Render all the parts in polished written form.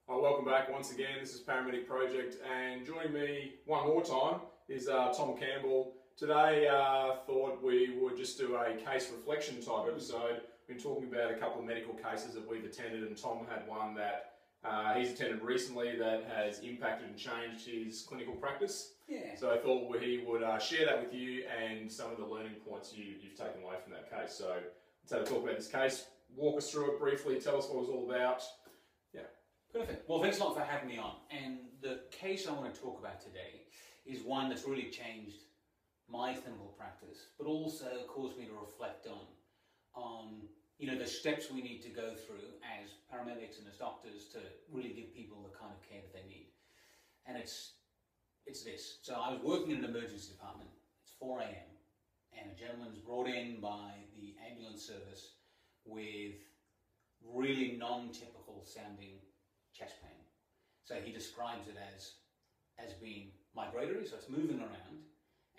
Welcome back once again. This is Paramedic Project, and joining me one more time is Tom Campbell. Today, thought we would just do a case reflection type episode. We've been talking about a couple of medical cases that we've attended, and Tom had one that he's attended recently that has impacted and changed his clinical practice. Yeah. So I thought he would share that with you and some of the learning points you've taken away from that case. So let's have a talk about this case. Walk us through it briefly. Tell us what it was all about. Yeah. Perfect. Well, thanks a lot for having me on. And the case I want to talk about today is one that's really changed my clinical practice, but also caused me to reflect on the steps we need to go through as paramedics and as doctors to really give people the kind of care that they need. And it's this. So I was working in an emergency department. It's 4 a.m. and a gentleman's brought in by the ambulance service with really non-typical sounding chest pain. So he describes it as being migratory, so it's moving around,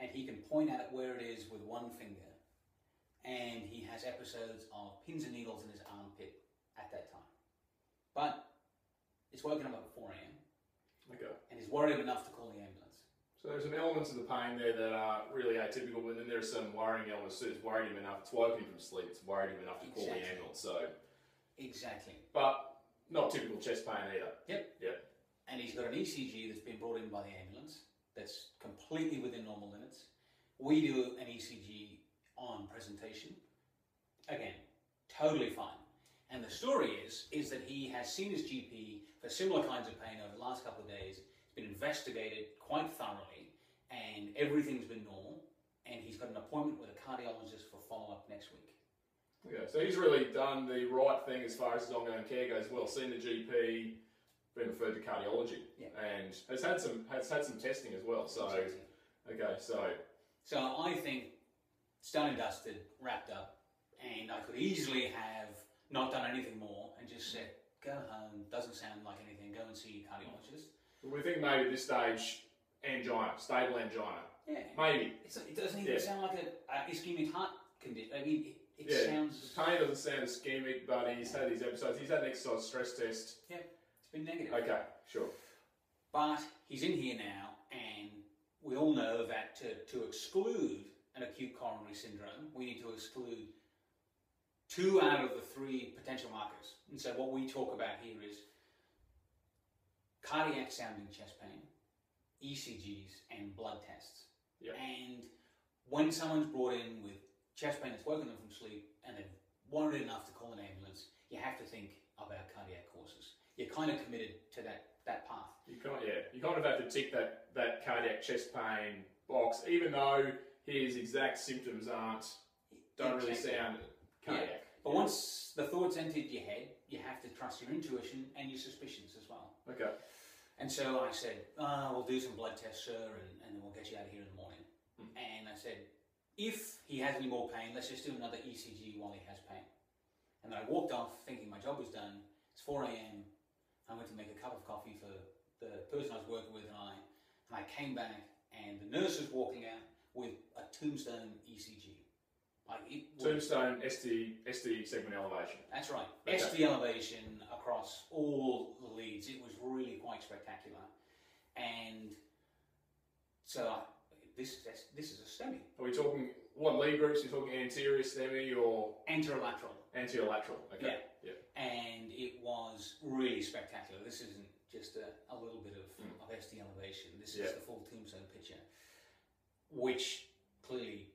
and he can point at where it is with one finger, and he has episodes of pins and needles in his armpit at that time. But it's woken him up at 4 a.m. Okay. and he's worried enough to call the ambulance. So there's some elements of the pain there that are really atypical, but then there's some worrying elements too. It's worried him enough, it's woken him from sleep, it's worried him enough to call the ambulance. So exactly. But not typical chest pain either. Yep. Yep. And he's got an ECG that's been brought in by the ambulance that's completely within normal limits. We do an ECG on presentation. Again, totally fine. And the story is that he has seen his GP for similar kinds of pain over the last couple of days. It's been investigated quite thoroughly, and everything's been normal. And he's got an appointment with a cardiologist for follow-up next week. Okay, so he's really done the right thing as far as his ongoing care goes. Well, seen the GP, been referred to cardiology, and has had some testing as well. So, exactly. Okay, so I think it's done and dusted, wrapped up, and I could easily have not done anything more and just said, go home, doesn't sound like anything, go and see your cardiologist. we think maybe at this stage, angina, stable angina. Yeah. Maybe. It doesn't even sound like an ischemic heart condition. I mean, it sounds... Pain doesn't sound ischemic, but he's had these episodes. He's had an exercise stress test. Yep, it's been negative. Okay, sure. But he's in here now, and we all know that to exclude an acute coronary syndrome, we need to exclude 2 out of the 3 potential markers. And so what we talk about here is cardiac sounding chest pain, ECGs, and blood tests. Yep. And when someone's brought in with chest pain that's woken them from sleep and they've worried enough to call an ambulance, you have to think about cardiac causes. You're kind of committed to that path. You kind of have to tick that cardiac chest pain box, even though his exact symptoms don't really sound cardiac. Yeah. But once the thoughts entered your head, you have to trust your intuition and your suspicions as well. Okay. And so I said, we'll do some blood tests, sir, and then we'll get you out of here in the morning. And I said, if he has any more pain, let's just do another ECG while he has pain. And then I walked off thinking my job was done. It's 4 a.m. I went to make a cup of coffee for the person I was working with and I came back, and the nurse was walking out with a tombstone ECG. Tombstone ST segment elevation. That's right. Okay. ST elevation across all the leads. It was really quite spectacular. And so this is a STEMI. Are we talking, what lead groups? Are you talking anterior STEMI or? Anterolateral. Anterolateral, okay. Yeah. And it was really spectacular. This isn't just a little bit of ST elevation. This is the full tombstone picture, which clearly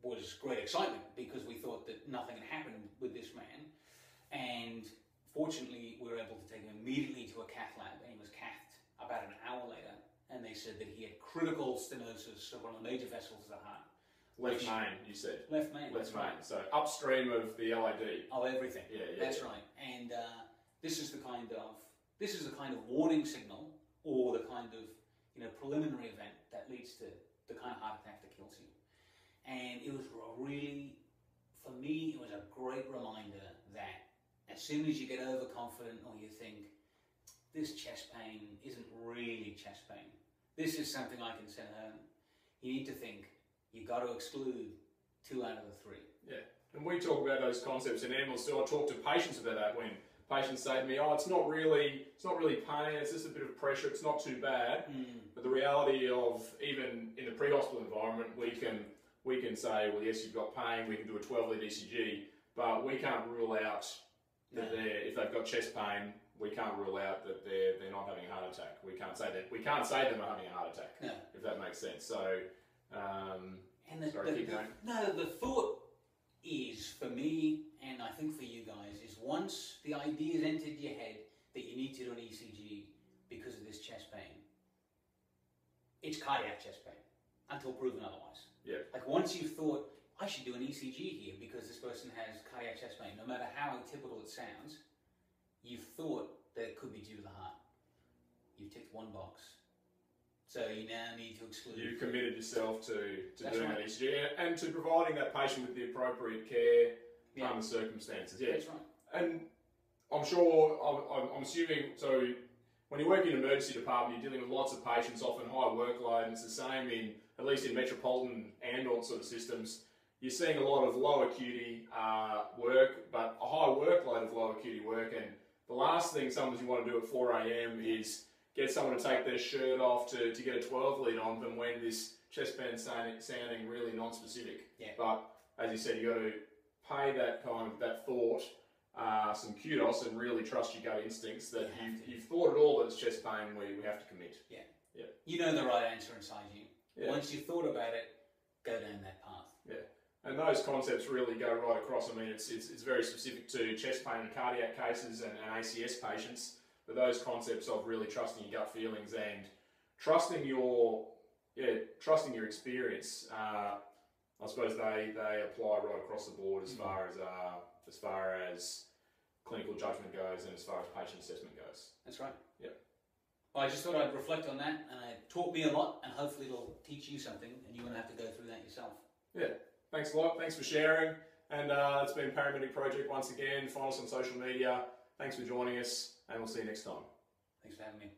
was great excitement because we thought that nothing had happened with this man. And fortunately, we were able to take him immediately to a cath lab, and he was cathed about an hour later, and they said that he had critical stenosis of one of the major vessels of the heart. Left main, you said. Left main. Left main. So upstream of the LAD. Of everything. Yeah. That's right. And this is the kind of warning signal, or the kind of preliminary event that leads to the kind of heart attack that kills you. And it was really, for me, it was a great reminder that as soon as you get overconfident or you think this chest pain isn't really chest pain, this is something I can send home, you need to think you've got to exclude 2 out of the 3. Yeah, and we talk about those concepts in ambulance too. I talk to patients about that when patients say to me, "Oh, it's not really pain. It's just a bit of pressure. It's not too bad." But the reality of, even in the pre-hospital environment, we can say, "Well, yes, you've got pain. We can do a 12-lead ECG, but we can't rule out that if they've got chest pain, we can't rule out that they're not having a heart attack. We can't say them are having a heart attack, if that makes sense." So, the thought is, for me, and I think for you guys, is once the idea has entered your head that you need to do an ECG because of this chest pain, it's cardiac chest pain until proven otherwise. Yeah. Like, once you've thought, I should do an ECG here because this person has cardiac chest pain, no matter how atypical it sounds, you've thought that it could be due to the heart. You've ticked one box. So you now need to exclude. You've committed yourself to doing an ECG and to providing that patient with the appropriate care under the circumstances. Yeah. That's right. And I'm assuming, so when you work in an emergency department, you're dealing with lots of patients, often high workload, and it's the same at least in metropolitan ambulance sort of systems. You're seeing a lot of low acuity work, but a high workload of low acuity work, and the last thing sometimes you want to do at 4 a.m. is get someone to take their shirt off to get a 12 lead on them when this chest pain sounding really non-specific. Yeah. But as you said, you got to pay that thought some kudos and really trust your gut instincts that you've thought it all that it's chest pain. We have to commit. Yeah. Yeah. You know the right answer inside you. Yeah. Once you've thought about it, go down that path. Yeah. And those concepts really go right across. I mean, it's very specific to chest pain and cardiac cases and ACS patients. But those concepts of really trusting your gut feelings and trusting your experience, I suppose they apply right across the board as far as clinical judgment goes and as far as patient assessment goes. That's right. Yeah. Well, I just thought I'd reflect on that, and it taught me a lot, and hopefully it'll teach you something, and you won't have to go through that yourself. Yeah. Thanks a lot. Thanks for sharing. And it's been Paramedic Project once again. Find us on social media. Thanks for joining us, and we'll see you next time. Thanks for having me.